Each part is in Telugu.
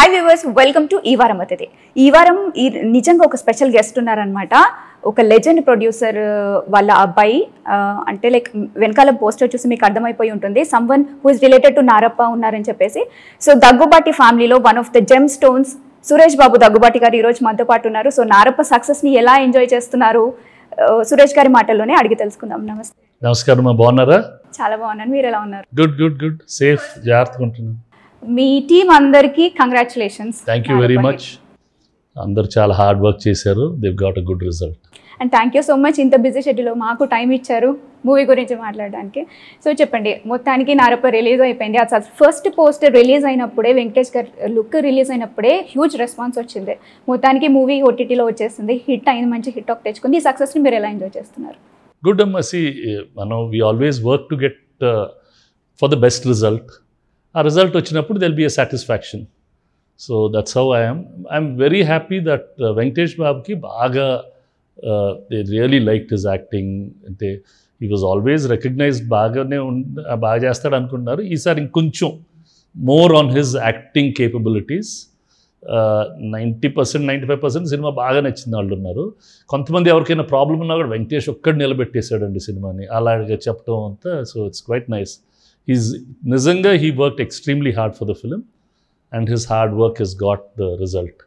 హాయ్ వ్యూవర్స్, వెల్కమ్ టు ఈ వారం అతిథి. ఈ వారం నిజంగా ఒక స్పెషల్ గెస్ట్ ఉన్నారనమాట. ఒక లెజెండ్ ప్రొడ్యూసర్ వాళ్ళ అబ్బాయి, అంటే లైక్ వెనకాల పోస్టర్ చూసి మీకు అర్థమైపోయి ఉంటుంది. Someone who is related to Narappa ఉన్నారని చెప్పేసి. సో దగ్గుబాటి ఫ్యామిలీలో one of the gem stones Suresh Babu Daggubati garu ఈరోజు మనతో పాటు ఉన్నారు. సో నారప్ప సక్సెస్ని ఎలా ఎంజాయ్ చేస్తున్నారు సురేష్ గారి మాటల్లోనే అడిగి తెలుసుకుందాం. నమస్తే. నమస్కారం. బాగున్నారా? చాలా బాగున్నాను. మీరు ఎలా ఉన్నారు? Good good good. సేఫ్, జాగ్రత్తగా ఉంటున్నాను. మీ టీం అందరికీ congratulations. Thank you very much. అందరు చాలా హార్డ్ వర్క్ చేశారు. They got a good result. And thank you so much. ఇంత బిజీ షెడ్యూల్లో మాకు టైం ఇచ్చారు మూవీ గురించి మాట్లాడడానికి. సో చెప్పండి, మొత్తానికి నారప్ప రిలీజ్ అయిపోయింది. అసలు ఫస్ట్ పోస్టర్ రిలీజ్ అయినప్పుడే, వెంకటేష్ గారి లుక్ రిలీజ్ అయినప్పుడే హ్యూజ్ రెస్పాన్స్ వచ్చింది. మొత్తానికి మూవీ ఓటీటీలో వచ్చేసింది, హిట్ అయింది, మంచి హిట్ టాక్ తెచ్చుకుంది. ఈ సక్సెస్ని మీరు ఎలా ఎంజాయ్ చేస్తున్నారు? గుడ్ అమ్మ. See, we always work to get for the best result. ఆ రిజల్ట్ వచ్చినప్పుడు there'll be a satisfaction. So that's how I'm very happy that Venkatesh బాబుకి బాగా they really liked his acting. అంటే హీ వాజ్ ఆల్వేస్ రికగ్నైజ్డ్, బాగా చేస్తాడు అనుకుంటున్నారు. ఈసారి ఇంకొంచెం more on his acting capabilities. 90%, 95% cinema బాగా నచ్చింది వాళ్ళు ఉన్నారు. కొంతమంది ఎవరికైనా ప్రాబ్లం ఉన్నా కూడా వెంకటేష్ ఒక్కడు నిలబెట్టేశాడండి సినిమాని, అలాగే చెప్పడం అంతా. So it's quite nice. నిజంగా he worked extremely hard for the film and his hard work he's got the result.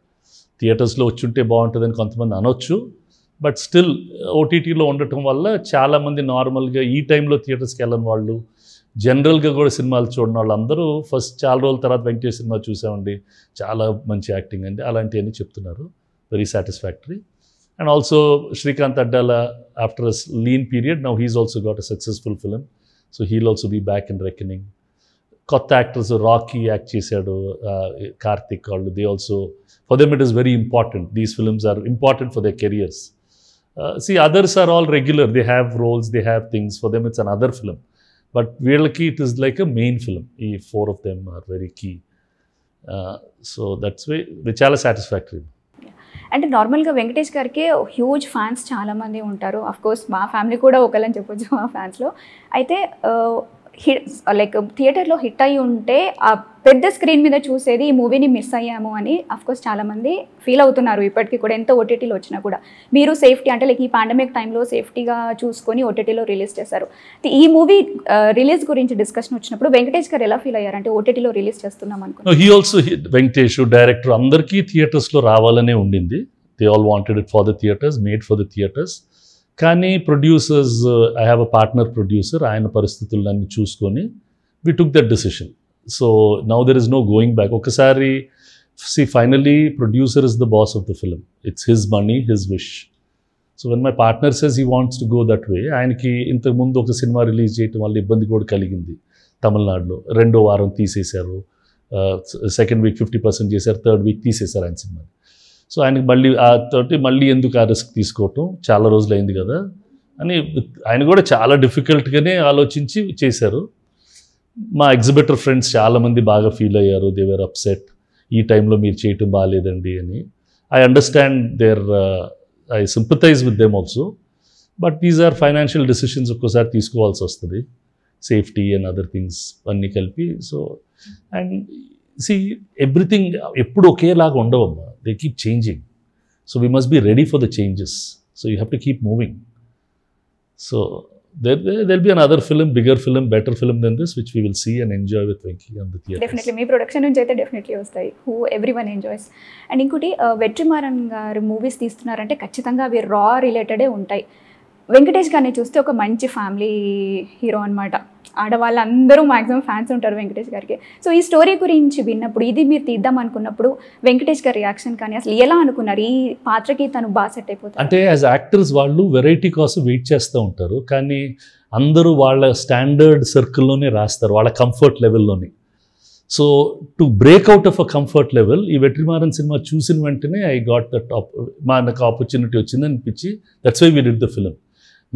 థియేటర్స్లో వచ్చుంటే బాగుంటుందని కొంతమంది అనొచ్చు, బట్ స్టిల్ ఓటీటీలో ఉండటం వల్ల చాలామంది నార్మల్గా ఈ టైంలో థియేటర్స్కి వెళ్ళని వాళ్ళు, జనరల్గా కూడా సినిమాలు చూడని వాళ్ళు అందరూ ఫస్ట్ చాలా రోజుల తర్వాత వెంకటేష్ సినిమా చూసామండి, చాలా మంచి యాక్టింగ్ అండి, అలాంటివన్నీ చెప్తున్నారు. Very satisfactory. And also Srikanth Addala, after a lean period, now he's also got a successful film. So he'll also be back in reckoning. కొత్త యాక్టర్స్, రాకీ యాక్ట్ చేశాడు, కార్తిక్ వాళ్ళు, they also, for them it is very important. These films are important for their careers. See, others are all regular. They have roles, they have things. For them, it's another film. But వీళ్ళకి it is like a main film. ఈ 4 of them are very key. So that's why చాలా సాటిస్ఫాక్టరీ. అంటే నార్మల్గా వెంకటేష్ గారికి హ్యూజ్ ఫ్యాన్స్ చాలామంది ఉంటారు. అఫ్కోర్స్ మా ఫ్యామిలీ కూడా ఒకళ్ళని చెప్పొచ్చు మా ఫ్యాన్స్లో. అయితే లైక్ థియేటర్లో హిట్ అయ్యి ఉంటే ఆ పెద్ద స్క్రీన్ మీద చూసేది ఈ మూవీని మిస్ అయ్యాము అని అఫ్కోర్స్ చాలామంది ఫీల్ అవుతున్నారు ఇప్పటికీ కూడా, ఎంత ఓటీటీలో వచ్చినా కూడా. మీరు సేఫ్టీ అంటే లైక్ ఈ పాండమిక్ టైంలో సేఫ్టీగా చూసుకొని ఓటీటీలో రిలీజ్ చేశారు. ఈ మూవీ రిలీజ్ గురించి డిస్కషన్ వచ్చినప్పుడు వెంకటేష్ గారు ఎలా ఫీల్ అయ్యారు? అంటే ఓటీటీలో రిలీజ్ చేస్తున్నాం అనుకున్నాను. హీ ఆల్సో, వెంకటేష్ డైరెక్టర్ అందరికీ థియేటర్స్లో రావాలనే ఉండింది. They all wanted it for the theatres, made for the theatres. కానీ producers, I have a partner producer, ఆయన పరిస్థితులన్నీ చూసుకొని we took that decision. So now there is no going back. ఒకసారి finally producer is the boss of the film. It's his money, his wish. So when my partner says he wants to go that way. ఆయనకి ఇంతకుముందు ఒక సినిమా రిలీజ్ చేయటం వల్ల ఇబ్బంది కూడా కలిగింది తమిళనాడులో. 2వ వారం తీసేశారు, సెకండ్ వీక్ 50% చేశారు, థర్డ్ వీక్ తీసేశారు ఆయన సినిమాని. సో ఆయనకి మళ్ళీ ఎందుకు ఆ రిస్క్ తీసుకోవటం, చాలా రోజులు అయింది కదా అని ఆయన కూడా చాలా డిఫికల్ట్గానే ఆలోచించి చేశారు. మా ఎగ్జిబిటర్ ఫ్రెండ్స్ చాలామంది బాగా ఫీల్ అయ్యారు. దే వేర్ అప్సెట్, ఈ టైంలో మీరు చేయటం బాగాలేదండి అని. I understand I sympathise with them also. But these are financial decisions, ఒక్కోసారి తీసుకోవాల్సి వస్తుంది, సేఫ్టీ అండ్ అదర్ థింగ్స్ అన్నీ కలిపి. సో అండ్ see, everything ఎప్పుడు ఒకేలాగా ఉండవమ్మా. they keep changing, so we must be ready for the changes. So you have to keep moving. So there'll be another film, bigger film, better film than this, which we will see and enjoy with Venki on the theatre. Definitely me production నుంచి అయితే డెఫినెట్లీ వస్తాయి, హూ ఎవ్రీవన్ ఎంజాయ్స్. అండ్ ఇంకోటి, వెట్రిమారన్ గారు మూవీస్ తీస్తున్నారంటే ఖచ్చితంగా అవి రా రిలేటెడే ఉంటాయి. వెంకటేష్ గారిని చూస్తే ఒక మంచి ఫ్యామిలీ హీరో అనమాట. ఆడవాళ్ళందరూ మ్యాక్సిమం ఫ్యాన్స్ ఉంటారు వెంకటేష్ గారికి. సో ఈ స్టోరీ గురించి విన్నప్పుడు, ఇది మీరు తీద్దాం అనుకున్నప్పుడు వెంకటేష్ గారి రియాక్షన్ కానీ అసలు ఎలా అనుకున్నారు? ఈ పాత్రకి తను బాగా సెట్ అయిపోతారు అంటే యాజ్ యాక్టర్స్ వాళ్ళు వెరైటీ కోసం వెయిట్ చేస్తూ ఉంటారు, కానీ అందరూ వాళ్ళ స్టాండర్డ్ సర్కిల్లోనే రాస్తారు, వాళ్ళ కంఫర్ట్ లెవెల్లోనే. So to break out of a comfort level, ఈ వెట్రిమారన్ సినిమా చూసిన వెంటనే ఐ గాట్ దట్ నాకు ఆపర్చునిటీ వచ్చింది అనిపించి, that's why we did the film.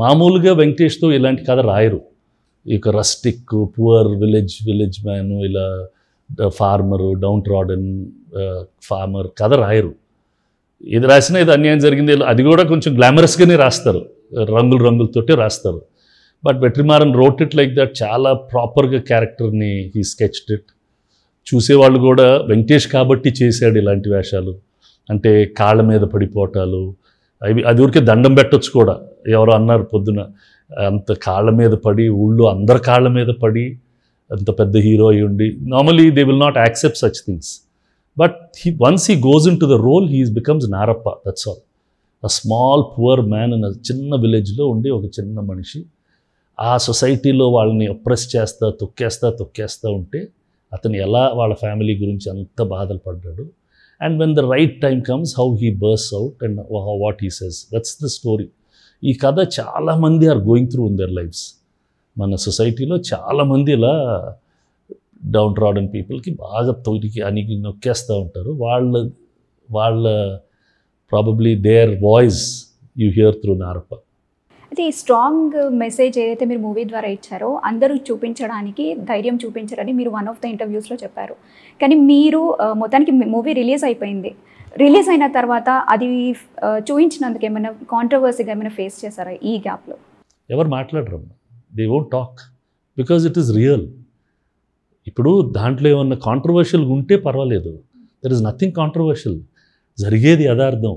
మామూలుగా వెంకటేష్తో ఇలాంటి కథ రాయరు. ఇక రస్టిక్, పువర్ విలేజ్ మ్యాన్, ఇలా ఫార్మరు, డౌన్ ట్రాడన్ ఫార్మర్ కథ రాయరు. ఇది రాసినా ఇది అన్యాయం జరిగింది, అది కూడా కొంచెం గ్లామరస్గానే రాస్తారు, రంగులతోటే రాస్తారు. But Vetrimaaran wrote it like that. చాలా ప్రాపర్గా క్యారెక్టర్ని హీ స్కెచ్డ్ ఇట్. చూసేవాళ్ళు కూడా వెంకటేష్ కాబట్టి చేశాడు ఇలాంటి వేషాలు, అంటే కాళ్ళ మీద పడిపోవటాలు, అది ఊరికే దండం పెట్టొచ్చు కూడా. ఎవరో అన్నారు పొద్దున, అంత కాళ్ళ మీద పడి, ఊళ్ళో అందరి కాళ్ళ మీద పడి అంత పెద్ద హీరో అయి ఉండి, normally they will not accept such things. But once he goes into the role, he becomes Narappa, that's all. A small poor man in చిన్న విలేజ్లో ఉండి ఒక చిన్న మనిషి ఆ సొసైటీలో వాళ్ళని అప్రెస్ తొక్కేస్తా ఉంటే అతను ఎలా వాళ్ళ ఫ్యామిలీ గురించి అంత బాధలు పడ్డాడు. And when the right time comes, how he bursts out and what he says, that's the story. ఈ కథ చాలామంది are going through in their lives. మన సొసైటీలో చాలామంది ఇలా డౌన్ ట్రాడన్ పీపుల్కి బాగా తొలికి అనికి నొక్కేస్తూ ఉంటారు. వాళ్ళ probably their voice you here through Narappa. అయితే ఈ స్ట్రాంగ్ మెసేజ్ ఏదైతే మీరు మూవీ ద్వారా ఇచ్చారో అందరూ చూపించడానికి ధైర్యం చూపించారని మీరు వన్ ఆఫ్ ద ఇంటర్వ్యూస్లో చెప్పారు. కానీ మీరు మొత్తానికి మూవీ రిలీజ్ అయిపోయింది. రిలీజ్ అయిన తర్వాత అది చూపించినందుకు ఏమైనా కాంట్రవర్సీగా ఏమైనా ఫేస్ చేశారా ఈ గ్యాప్లో? ఎవరు మాట్లాడరు, they won't talk because it is real. ఇప్పుడు దాంట్లో ఏమన్నా కాంట్రవర్షియల్గా ఉంటే పర్వాలేదు, దర్ ఇస్ నథింగ్ కాంట్రవర్షియల్. జరిగేది యథార్థం,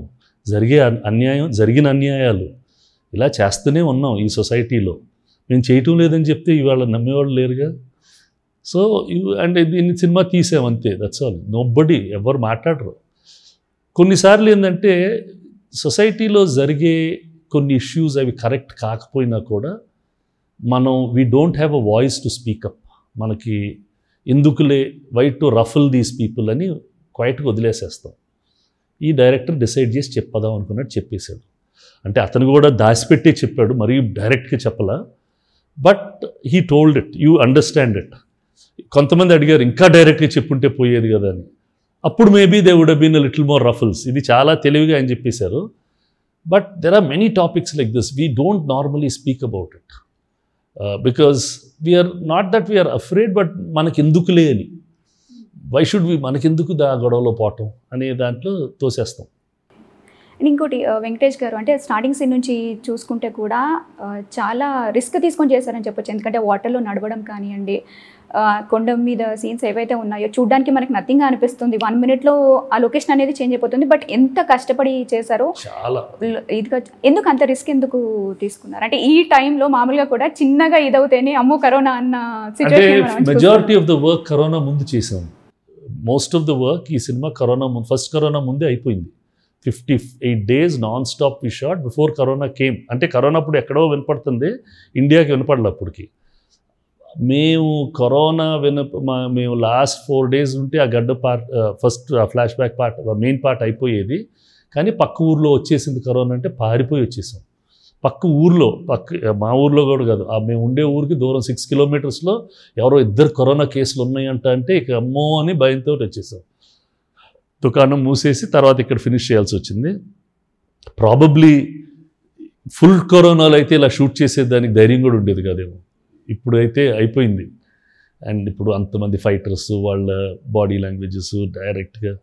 జరిగిన అన్యాయాలు ఇలా చేస్తూనే ఉన్నాం ఈ సొసైటీలో. మేము చేయటం లేదని చెప్తే ఇవాళ నమ్మేవాళ్ళు లేరుగా. సో అంటే దీన్ని సినిమా తీసామంతే, దట్స్ ఆల్. నోబడీ ఎవరు మాట్లాడరు. కొన్నిసార్లు ఏంటంటే సొసైటీలో జరిగే కొన్ని ఇష్యూస్ అవి కరెక్ట్ కాకపోయినా కూడా మనం we don't have a voice to speak up. మనకి ఎందుకులే, why to ruffle these people అని క్వైట్గా వదిలేసేస్తాం. ఈ డైరెక్టర్ డిసైడ్ చేసి చెప్పదాం అనుకున్నట్టు చెప్పేశాడు. అంటే అతను కూడా దాచిపెట్టే చెప్పాడు, మరీ డైరెక్ట్గా చెప్పలా. But he told it, you understand it. కొంతమంది అడిగారు ఇంకా డైరెక్ట్గా చెప్పుంటే పోయేది కదా అని. అప్పుడు maybe they would have been a little more ruffles. ఇది చాలా తెలివిగా ఆయన చెప్పేశారు. But there are many topics like this we don't normally speak about it because we're not that we're afraid, but మనకెందుకులే అని, వై షుడ్ వి, మనకెందుకు గొడవలో పోవటం అనే దాంట్లో తోసేస్తాం. అండ్ ఇంకోటి వెంకటేష్ గారు అంటే స్టార్టింగ్ సీన్ నుంచి చూసుకుంటే కూడా చాలా రిస్క్ తీసుకొని చేశారని చెప్పొచ్చు. ఎందుకంటే వాటర్లో నడవడం కానివ్వండి, కొండ మీద సీన్స్ ఏవైతే ఉన్నాయో చూడడానికి మనకి నథింగ్ అనిపిస్తుంది. 1 minute ఆ లొకేషన్ అనేది చేంజ్ అయిపోతుంది. బట్ ఎంత కష్టపడి చేశారో చాలా ఇదిగా. ఎందుకు అంత రిస్క్ ఎందుకు తీసుకున్నారు? అంటే ఈ టైంలో మామూలుగా కూడా చిన్నగా ఇదవుతేనే అమ్మో కరోనా అన్న situation. Majority of the work corona ముందు చేసాం. మోస్ట్ ఆఫ్ ద వర్క్ ఈ సినిమా కరోనా ముందు, ఫస్ట్ కరోనా ముందే అయిపోయింది. 58 days non stop we shot before corona came. అంటే కరోనా అప్పుడు ఎక్కడో వినపడుతుంది, ఇండియాకి వినపడలే అప్పటికి. మేము కరోనా మేము లాస్ట్ 4 days ఉంటే ఆ గడ్డ part, first flash back part, main part అయిపోయేది. కానీ పక్క ఊర్లో వచ్చేసింది కరోనా అంటే పారిపోయి వచ్చేసాం. పక్క ఊర్లో, మా ఊర్లో కూడా కాదు, మేము ఉండే ఊరికి దూరం 6 kilometers ఎవరో 2 కరోనా కేసులు ఉన్నాయంట అంటే ఇక అమ్మో అని భయంతో వచ్చేసాం. దుకాణం మూసేసి తర్వాత ఇక్కడ ఫినిష్ చేయాల్సి వచ్చింది. ప్రాబబ్లీ ఫుల్ కరోనాలో అయితే ఇలా షూట్ చేసేదానికి ధైర్యం కూడా ఉండేది కాదేమో. ఇప్పుడు అయితే అయిపోయింది. అండ్ ఇప్పుడు అంతమంది ఫైటర్స్, వాళ్ళ బాడీ లాంగ్వేజెస్ డైరెక్ట్గా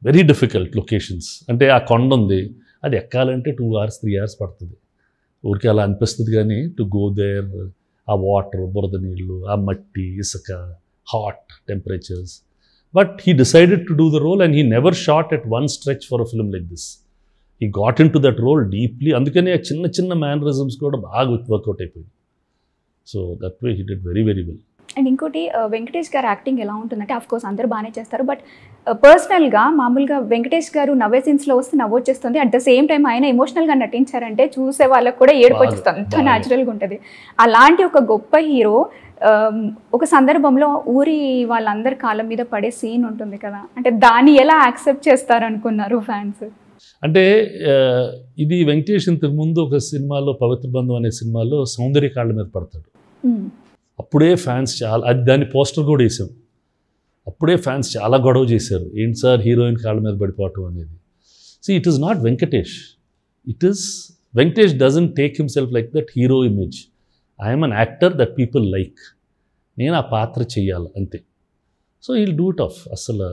వెరీ డిఫికల్ట్ లొకేషన్స్. అంటే ఆ కొండ ఉంది, అది ఎక్కాలంటే 2 hours 3 hours పడుతుంది. ఊరికి అలా అనిపిస్తుంది. కానీ టు గో దేర్, ఆ వాటర్, బురద నీళ్ళు, ఆ మట్టి, ఇసుక, hot temperatures. But he decided to do the role and he never shot at one stretch for a film like this. He got into that role deeply. అందుకనే చిన్న మేనరిజమ్స్ కూడా బాగా వర్కౌట్ అయిపోయింది. So that way he did very very well. And ఇంకోటి వెంకటేష్ గారు యాక్టింగ్ ఎలా ఉంటుందంటే ఆఫ్కోర్స్ అందరూ బాగానే చేస్తారు. బట్ పర్సనల్గా మామూలుగా వెంకటేష్ గారు నవ్వే సీన్స్లో వస్తే నవ్వొచ్చేస్తుంది. అట్ ద సేమ్ టైం ఆయన ఎమోషనల్గా నటించారంటే చూసే వాళ్ళకు కూడా ఏడుపు వచ్చేస్తుంది, అంత న్యాచురల్గా ఉంటుంది. అలాంటి ఒక గొప్ప హీరో ఒక సందర్భంలో ఊరి వాళ్ళందరి కాళ్ళ మీద పడే సీన్ ఉంటుంది కదా, అంటే దాన్ని ఎలా యాక్సెప్ట్ చేస్తారనుకున్నారు ఫ్యాన్స్? అంటే ఇది వెంకటేష్ ఇంతకుముందు ఒక సినిమాలో, పవిత్ర బంధం అనే సినిమాలో సౌందర్య కాళ్ళ మీద పడతాడు. అప్పుడే ఫ్యాన్స్ చాలా, అది దాన్ని పోస్టర్ కూడా వేసాం. అప్పుడే ఫ్యాన్స్ చాలా గొడవ చేశారు, ఏంటి సార్ హీరోయిన్ కాళ్ళ మీద పడిపోవటం అనేది. So it is not Venkatesh, it is Venkatesh doesn't take himself like that hero image. I'm an actor that people like. నేను ఆ పాత్ర చెయ్యాలి అంతే. So will do it of. అసలు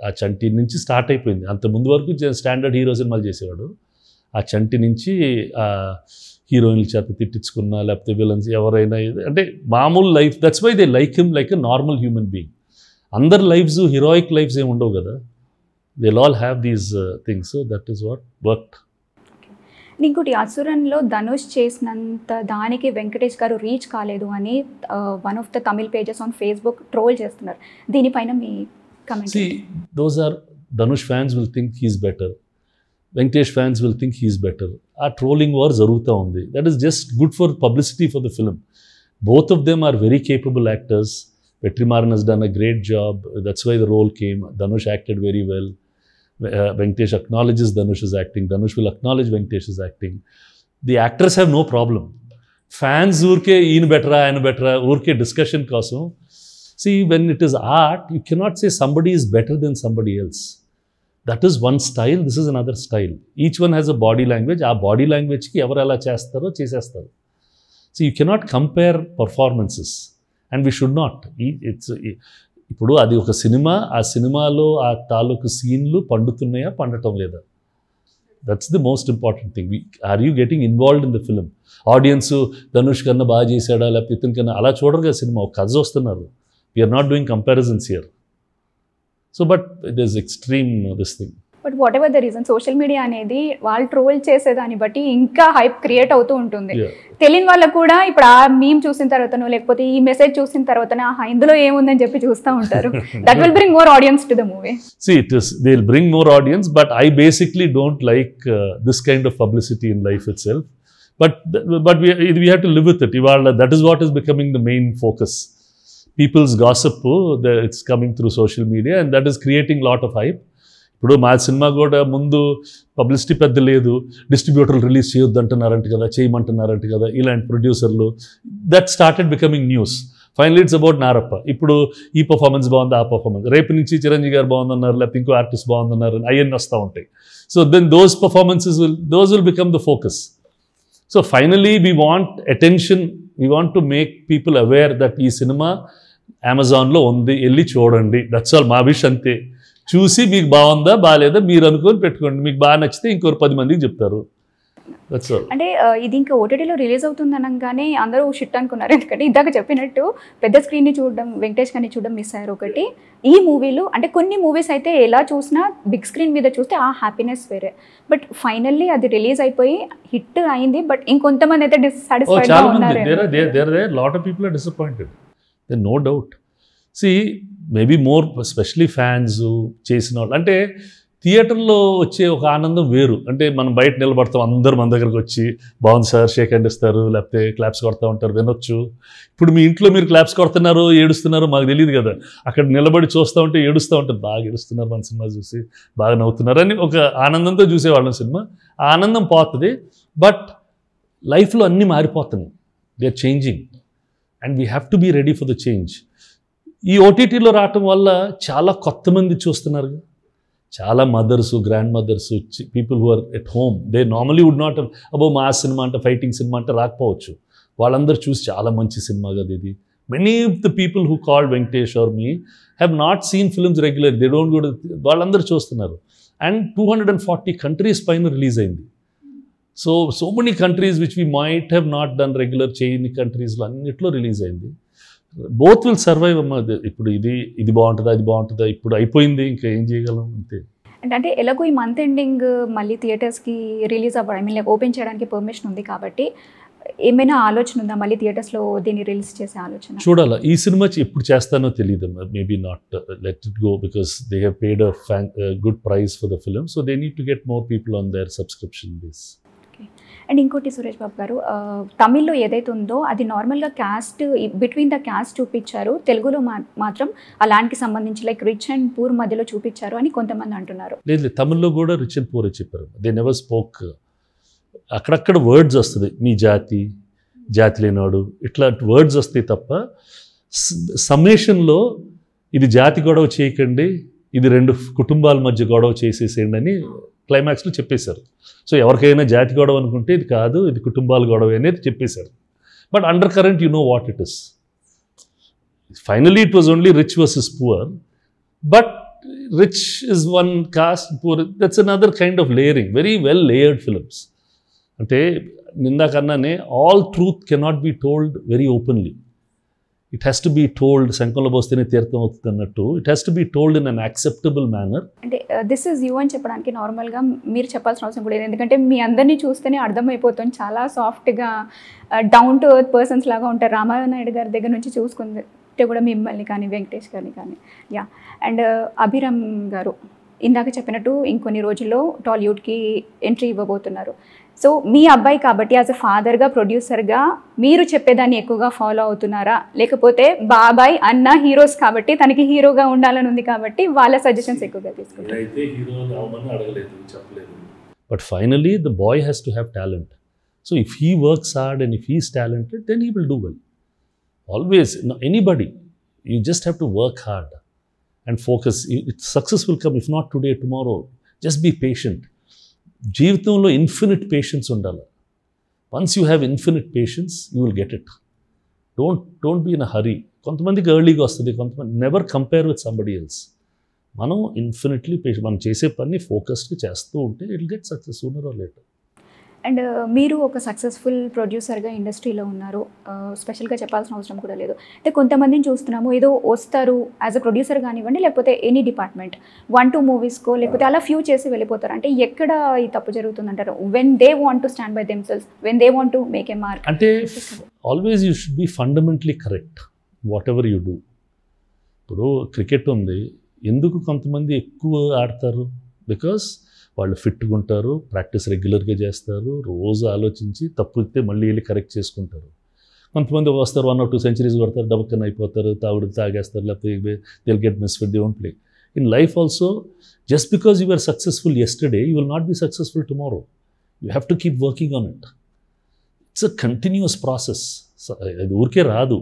ఆ చంటి నుంచి స్టార్ట్ అయిపోయింది. అంత ముందు వరకు స్టాండర్డ్ హీరో సినిమాలు చేసేవాడు. ఆ చంటి నుంచి ఆ హీరోయిన్ల చేత తిట్టించుకున్నా, లేకపోతే విలన్స్ ఎవరైనా, అంటే మామూలు life. That's why they like him like a normal human being. అందరి లైఫ్స్ హీరోయిక్ లైఫ్స్ ఏమి ఉండవు కదా, they all have these things. So that is what worked. ఇంకోటి అసురన్లో ధనుష్ చేసినంత దానికి వెంకటేష్ గారు రీచ్ కాలేదు అని one of the Tamil pages on Facebook troll చేస్తున్నారు. దీనిపైన మీ comment? See, those are Dhanush fans will think he's better. Venkatesh fans will think he's better. Our trolling war zaruta undi. That is just good for publicity for the film. Both of them are very capable actors. Vetrimaran has done a great job. That's why the role came. Dhanush acted very well. Venkatesh acknowledges Dhanush's acting. Dhanush will acknowledge Venkatesh's acting. The actors have no problem. Fans urke in better, urke discussion kosam. See, when it is art, you cannot say somebody is better than somebody else. That is one style, this is another style. Each one has a body language. Our body language ki evaru ela chestaro chesestaru. So you cannot compare performances, and we should not. ఇప్పుడు అది ఒక సినిమా, ఆ సినిమాలో ఆ తాలూకు సీన్లు పండుతున్నాయా పండటం లేదా, that's the most important thing. Are you getting involved in the film? Audience Dhanush కన్నా బాగా చేశాడా లేకపోతే ఇతని కన్నా అలా చూడరు కదా సినిమా, ఒక కథ వస్తున్నారు. We're not doing comparisons here. So but it is extreme this thing. But whatever the reason, social media అనేది వాళ్ళు ట్రోల్ చేసేదాన్ని బట్టి ఇంకా హైప్ క్రియేట్ అవుతూ ఉంటుంది. తెలియని వాళ్ళకు కూడా ఇప్పుడు ఆ మీమ్ చూసిన తర్వాతనో లేకపోతే ఈ మెసేజ్ చూసిన తర్వాతనే ఇందులో ఏముందని చెప్పి చూస్తూ ఉంటారు. That will bring more audience to the movie. See, they will bring more audience, but I basically don't like this kind of publicity in life itself. But we have to live with it. That is what is becoming the main focus. People's gossip, it's coming through social media, and that is creating lot of hype. ఇప్పుడు మా సినిమా కూడా ముందు పబ్లిసిటీ పెద్ద లేదు, డిస్ట్రిబ్యూటర్లు రిలీజ్ చేయొద్దు అంటున్నారంట కదా, చేయమంటున్నారంట కదా ఇలాంటి ప్రొడ్యూసర్లు. That started becoming news. Finally it's about Narappa. ఇప్పుడు ఈ పర్ఫార్మెన్స్ బాగుంది, ఆ పర్ఫార్మెన్స్, రేపు నుంచి చిరంజీవి గారు బాగుందన్నారు లేకపోతే ఇంకో ఆర్టిస్ట్ బాగుందన్నారు, అవన్నీ వస్తూ ఉంటాయి. So then those performances will become the focus. So finally we want attention, we want to make people aware that ఈ సినిమా అమెజాన్లో ఉంది, వెళ్ళి చూడండి. That's all. మా విష్ అంతే. చూసి మీకు బాగుందా బాగాలేదా మీరు అనుకొని పెట్టుకోండి, మీకు బాగా నచ్చితే ఇంకో 10 మందికి చెప్తారు. That's all. అంటే ఇది ఇంకా ఓటీటీలో రిలీజ్ అవుతుంది అనగానే అందరూ షిట్ అనుకున్నారు. ఎందుకంటే ఇందాక చెప్పినట్టు పెద్ద స్క్రీన్ని చూడడం, వెంకటేష్ గారిని చూడడం మిస్ అయ్యారు ఒకటి. ఈ మూవీలో అంటే కొన్ని మూవీస్ అయితే ఎలా చూసినా బిగ్ స్క్రీన్ మీద చూస్తే ఆ హ్యాపీనెస్ వేరే. బట్ ఫైనల్లీ అది రిలీజ్ అయిపోయి హిట్ అయింది. బట్ ఇంకొంతమంది అయితే డిస్సాటిస్ఫైడ్ గా ఉన్నారు. Lot of people are disappointed, no doubt. See maybe more especially fans చేసిన వాళ్ళు, అంటే థియేటర్లో వచ్చే ఒక ఆనందం వేరు. అంటే మనం బయట నిలబడతాం, అందరూ మన దగ్గరకు వచ్చి బాగుంది సార్ షేక్ హ్యాండ్ ఇస్తారు, లేకపోతే క్లాప్స్ కొడతా ఉంటారు, వినొచ్చు. ఇప్పుడు మీ ఇంట్లో మీరు క్లాప్స్ కొడుతున్నారు, ఏడుస్తున్నారు మాకు తెలియదు కదా. అక్కడ నిలబడి చూస్తూ ఉంటే ఏడుస్తూ ఉంటారు, బాగా ఏడుస్తున్నారు మన సినిమా చూసి, బాగా నవ్వుతున్నారు అని ఒక ఆనందంతో చూసేవాళ్ళం సినిమా. ఆ ఆనందం పోతుంది. బట్ లైఫ్లో అన్నీ మారిపోతున్నాయి, they are changing, and we have to be ready for the change. ఈ ఓటీటీలో రావటం వల్ల చాలా కొత్త మంది చూస్తున్నారు. చాలా mothers, grandmothers, people who are at home, they normally would not అబో మా సినిమా అంటే ఫైటింగ్ సినిమా అంటే రాకపోవచ్చు. వాళ్ళందరూ చూసి చాలా మంచి సినిమా కదా ఇది. Many of the people who called Venkatesh army have not seen films regular, they don't go. వాళ్ళందరూ చూస్తున్నారు. అండ్ 240 కంట్రీస్ పైన రిలీజ్ అయింది. So many countries which we might have not done regular చేయని కంట్రీస్లో అన్నిట్లో రిలీజ్ అయింది. బోత్ విల్ సర్వైవ్ అమ్మా. ఇప్పుడు ఇది బాగుంటుందా, అది బాగుంటుందా, ఇప్పుడు అయిపోయింది, ఇంకా ఏం చేయగలం అంతే. అంటే ఎలాగో ఈ మంత్ ఎండింగ్ మళ్ళీ థియేటర్స్కి రిలీజ్ అవ్వడం, ఐ మీన్ లైక్ ఓపెన్ చేయడానికి పర్మిషన్ ఉంది కాబట్టి ఏమైనా ఆలోచన ఉందా మళ్ళీ థియేటర్స్లో దీన్ని రిలీజ్ చేసే ఆలోచన? చూడాలా. ఈ సినిమా ఎప్పుడు చేస్తానో తెలియదు. Maybe not, let it go, because they have paid a good price for the film. So they need to get more people on their subscription base. And ఇంకోటి సురేష్ బాబు గారు, తమిళ్లో ఏదైతే ఉందో అది నార్మల్గా క్యాస్ట్, బిట్వీన్ ద క్యాస్ట్ చూపించారు, తెలుగులో మాత్రం ఆ ల్యాండ్కి సంబంధించి లైక్ రిచ్ అండ్ పూర్ మధ్యలో చూపించారు అని కొంతమంది అంటున్నారు. లేదు, తమిళ్లో కూడా రిచ్ అండ్ పూర్ చెప్పారు. They never spoke. అక్కడక్కడ వర్డ్స్ వస్తుంది, మీ జాతి, జాతి లేనివాడు, ఇట్లాంటి వర్డ్స్ వస్తాయి తప్ప సమ్మేషన్లో ఇది జాతి గొడవ చేయకండి, ఇది 2 కుటుంబాల మధ్య గొడవ చేసేసేయండి అని క్లైమాక్స్లో చెప్పేశారు. సో ఎవరికైనా జాతి గొడవ అనుకుంటే ఇది కాదు, ఇది కుటుంబాల గొడవ అనేది చెప్పేశారు. But undercurrent you know what it is. Finally it was only rich versus poor, but rich is one caste, poor that's another kind of layering. Very well layered films. అంటే నిందాకన్నానే all truth cannot be told very openly. It has to be told, శంఖంలో పోస్తేనే తీర్థం అవుతుంది అన్నట్టు, it has to be told in unacceptable manner. అంటే దిస్ ఈజ్ యూ అని చెప్పడానికి నార్మల్గా మీరు చెప్పాల్సిన అవసరం కూడా లేదు, ఎందుకంటే మీ అందరినీ చూస్తేనే అర్థమైపోతుంది చాలా సాఫ్ట్గా డౌన్ టు ఎర్త్ పర్సన్స్ లాగా ఉంటారు. రామానాయుడు గారి దగ్గర నుంచి చూసుకుంటే కూడా మిమ్మల్ని కానీ వెంకటేష్ గారిని కానీ. యా, అండ్ అభిరామ్ గారు ఇందాక చెప్పినట్టు ఇంకొన్ని రోజుల్లో టాలీవుడ్కి ఎంట్రీ ఇవ్వబోతున్నారు. సో మీ అబ్బాయి కాబట్టి యాజ్ ఎ ఫాదర్గా, ప్రొడ్యూసర్గా మీరు చెప్పేదాన్ని ఎక్కువగా ఫాలో అవుతున్నారా, లేకపోతే బాబాయ్ అన్న హీరోస్ కాబట్టి తనకి హీరోగా ఉండాలని ఉంది కాబట్టి వాళ్ళ సజెషన్స్ ఎక్కువగా తీసుకుంటారు? But finally the boy has to have talent. So if he works hard and if he is talented then he will do well. Always, anybody, you just have to work hard and focus. Success will come, if not today, tomorrow. Just be patient. జీవితంలో ఇన్ఫినిట్ పేషెన్స్ ఉండాలి. Once you have infinite patience you will get it. Don't be in a hurry. కొంతమందికి ఎర్లీగా వస్తుంది, కొంతమంది never compare with somebody else. మనం ఇన్ఫినిట్లీ పేషెంట్, మనం చేసే పని ఫోకస్డ్గా చేస్తూ ఉంటే it will get success sooner or later. And మీరు ఒక సక్సెస్ఫుల్ ప్రొడ్యూసర్గా ఇండస్ట్రీలో ఉన్నారు, స్పెషల్గా చెప్పాల్సిన అవసరం కూడా లేదు. అంటే కొంతమందిని చూస్తున్నాము, ఏదో వస్తారు యాజ్ అ ప్రొడ్యూసర్ కానివ్వండి, లేకపోతే ఎనీ డిపార్ట్మెంట్ 1-2 మూవీస్కో లేకపోతే అలా ఫ్యూ చేసి వెళ్ళిపోతారు. అంటే ఎక్కడ ఈ తప్పు జరుగుతుందంటారు? When they want to stand by themselves, when they want to make a mark. అంటే always you should be fundamentally correct whatever you do. ఇప్పుడు క్రికెట్ ఉంది, ఎందుకు కొంతమంది ఎక్కువ ఆడతారు? బికాస్ వాళ్ళు ఫిట్గా ఉంటారు, ప్రాక్టీస్ రెగ్యులర్గా చేస్తారు, రోజు ఆలోచించి తప్పితే మళ్ళీ వెళ్ళి కరెక్ట్ చేసుకుంటారు. కొంతమంది వస్తారు 1 or 2 సెంచరీస్ కొడతారు, డబ్బుకన్నా అయిపోతారు, తాగేస్తారు, లేకపోతే they will get misfit, they won't play. In life also, just because you are successful yesterday, you will not be successful tomorrow. You have to keep working on it. It's a continuous process. అది ఊరికే రాదు,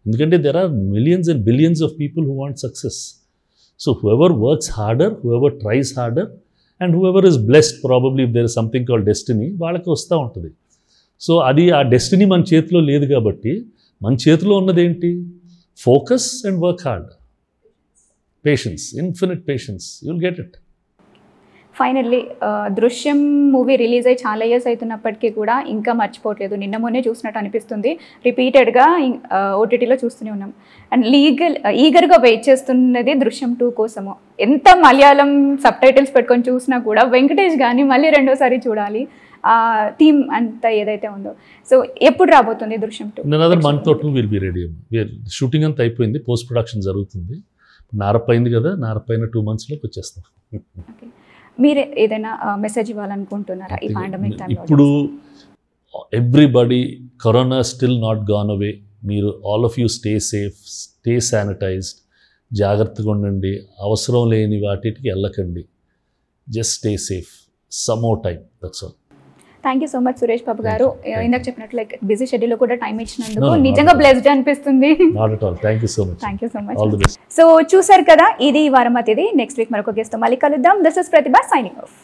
ఎందుకంటే there are millions and billions of people who want success. So whoever works harder, whoever tries harder, and whoever is blessed, probably if there is something called destiny, వాళ్ళకి వస్తూ ఉంటుంది. సో అది ఆ డెస్టినీ మన చేతిలో లేదు కాబట్టి మన చేతిలో ఉన్నదేంటి? Focus and work hard, patience, infinite patience, you will get it. Finally Drishyam movie release అయ్యి చాలా ఇయర్స్ అవుతున్నప్పటికీ కూడా ఇంకా మర్చిపోవట్లేదు. నిన్న మొన్నే చూసినట్టు అనిపిస్తుంది, రిపీటెడ్గా ఓటీటీలో చూస్తూనే ఉన్నాం. అండ్ ఈగర్గా వెయిట్ చేస్తున్నది దృశ్యం 2 కోసము. ఎంత మలయాళం సబ్ టైటిల్స్ పెట్టుకొని చూసినా కూడా వెంకటేష్ కానీ మళ్ళీ రెండోసారి చూడాలి, ఆ థీమ్ అంతా ఏదైతే ఉందో. సో ఎప్పుడు రాబోతుంది దృశ్యం 2? Another month or 2 will be ready. Shooting అంతా అయిపోయింది, పోస్ట్ ప్రొడక్షన్ జరుగుతుంది. నారపైంది కదా, నారపైన 2 monthsలోకి వచ్చేస్తాం. ఓకే, మీరు ఏదైనా మెసేజ్ ఇవ్వాలనుకుంటున్నారా ఈ పాండమిక్ టైంలో? ఇప్పుడు everybody, corona still not gone away. మీరు all of you stay safe, stay sanitized, జాగ్రత్తగా ఉండండి. అవసరం లేని వాటికి వెళ్ళకండి. Just stay safe, some more time, that's all. Thank you so much Suresh Babu garu. ఇందాక చెప్పినట్లు లైక్ బిజీ షెడ్యూల్లో కూడా టైం ఇచ్చినందుకు నిజంగా బ్లెస్డ్ అనిపిస్తుంది. Thank you so much. Thank you so much. So చూసారు కదా, ఇది ఈ వారం అతిథి. నెక్స్ట్ వీక్ మరొక గెస్ట్ తో మళ్ళీ కలుద్దాం. This is Pratibha signing off.